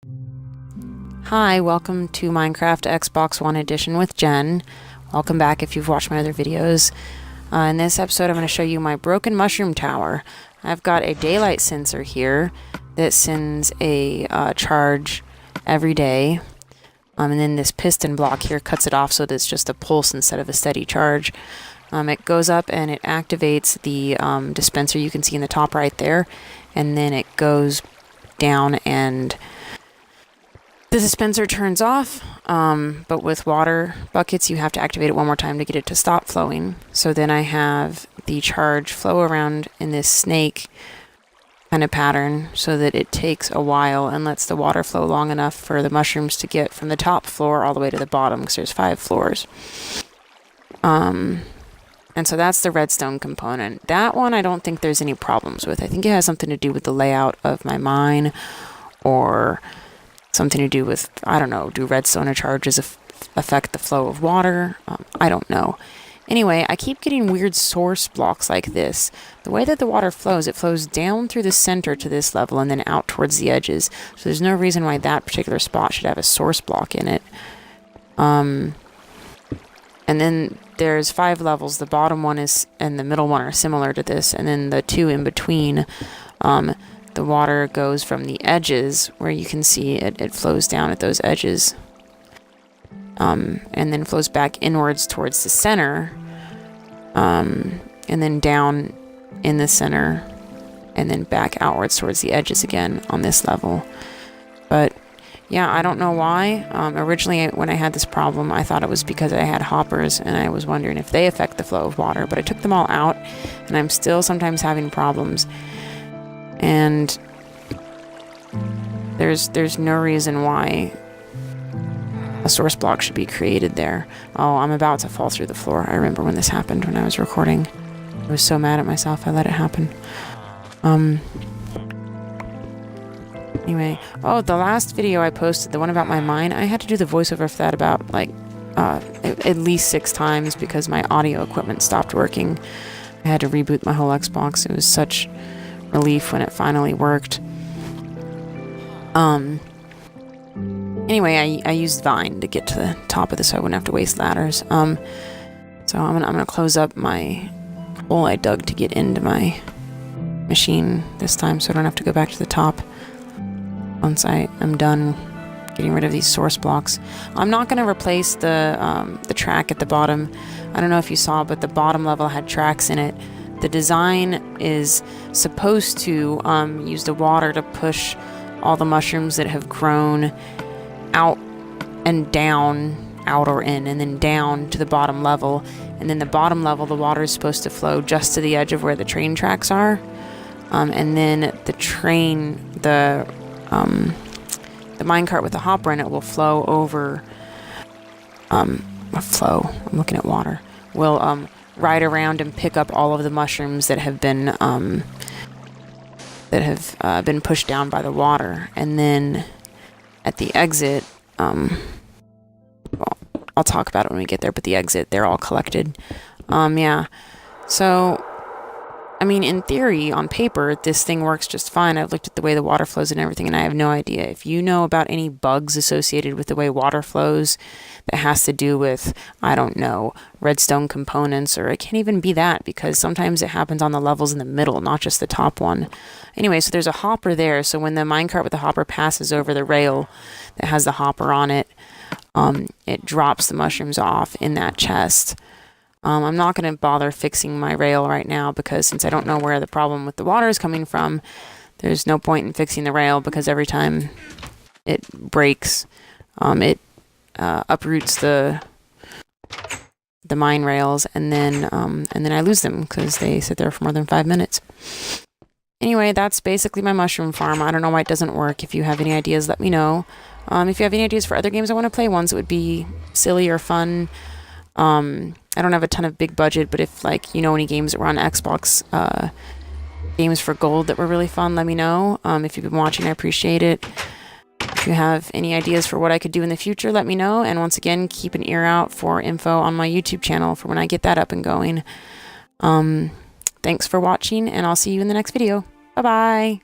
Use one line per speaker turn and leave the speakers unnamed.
Hi, welcome to Minecraft Xbox One Edition with Jen. Welcome back if you've watched my other videos. In this episode, I'm going to show you my broken mushroom tower. I've got a daylight sensor here that sends a charge every day. And then this piston block here cuts it off so that it's just a pulse instead of a steady charge. It goes up and it activates the dispenser you can see in the top right there. And then it goes down and the dispenser turns off, but with water buckets, you have to activate it one more time to get it to stop flowing. So then I have the charge flow around in this snake kind of pattern so that it takes a while and lets the water flow long enough for the mushrooms to get from the top floor all the way to the bottom, because there's 5 floors. And so that's the redstone component. That one I don't think there's any problems with. I think it has something to do with the layout of my mine, or something to do with, I don't know, do redstone charges affect the flow of water? I don't know. Anyway, I keep getting weird source blocks like this. The way that the water flows, it flows down through the center to this level and then out towards the edges. So there's no reason why that particular spot should have a source block in it. And then there's 5 levels. The bottom one is and the middle one are similar to this, and then the 2 in between, the water goes from the edges where you can see it flows down at those edges, and then flows back inwards towards the center, and then down in the center, and then back outwards towards the edges again on this level. But yeah, I don't know why. Originally when I had this problem, I thought it was because I had hoppers and I was wondering if they affect the flow of water, but I took them all out and I'm still sometimes having problems. And there's no reason why a source block should be created there. Oh, I'm about to fall through the floor. I remember when this happened when I was recording. I was so mad at myself I let it happen. Anyway, oh, the last video I posted, the one about my mine, I had to do the voiceover for that about like at least 6 times because my audio equipment stopped working. I had to reboot my whole Xbox. It was such relief when it finally worked. Anyway, I used Vine to get to the top of this so I wouldn't have to waste ladders. So I'm gonna close up my hole I dug to get into my machine this time so I don't have to go back to the top once I'm done getting rid of these source blocks. I'm not gonna replace the track at the bottom. I don't know if you saw, but the bottom level had tracks in it. The design is supposed to use the water to push all the mushrooms that have grown out and down, out or in, and then down to the bottom level. And then the bottom level, the water is supposed to flow just to the edge of where the train tracks are. And then the train, the minecart with the hopper in it will flow over, I'm looking at water, will ride around and pick up all of the mushrooms that have been pushed down by the water. And then at the exit, well, I'll talk about it when we get there, but the exit, they're all collected. Yeah. So, I mean, in theory, on paper, this thing works just fine. I've looked at the way the water flows and everything, and I have no idea. If you know about any bugs associated with the way water flows that has to do with, I don't know, redstone components, or it can't even be that, because sometimes it happens on the levels in the middle, not just the top one. Anyway, so there's a hopper there, so when the minecart with the hopper passes over the rail that has the hopper on it, it drops the mushrooms off in that chest. I'm not going to bother fixing my rail right now because since I don't know where the problem with the water is coming from, there's no point in fixing the rail because every time it breaks, it uproots the mine rails, and then I lose them because they sit there for more than 5 minutes. Anyway, that's basically my mushroom farm. I don't know why it doesn't work. If you have any ideas, let me know. If you have any ideas for other games I want to play, ones that would be silly or fun. I don't have a ton of big budget, but if like you know any games that were on Xbox, games for gold that were really fun, let me know. If you've been watching, I appreciate it. If you have any ideas for what I could do in the future, let me know. And once again, keep an ear out for info on my YouTube channel for when I get that up and going. Thanks for watching, and I'll see you in the next video. Bye-bye.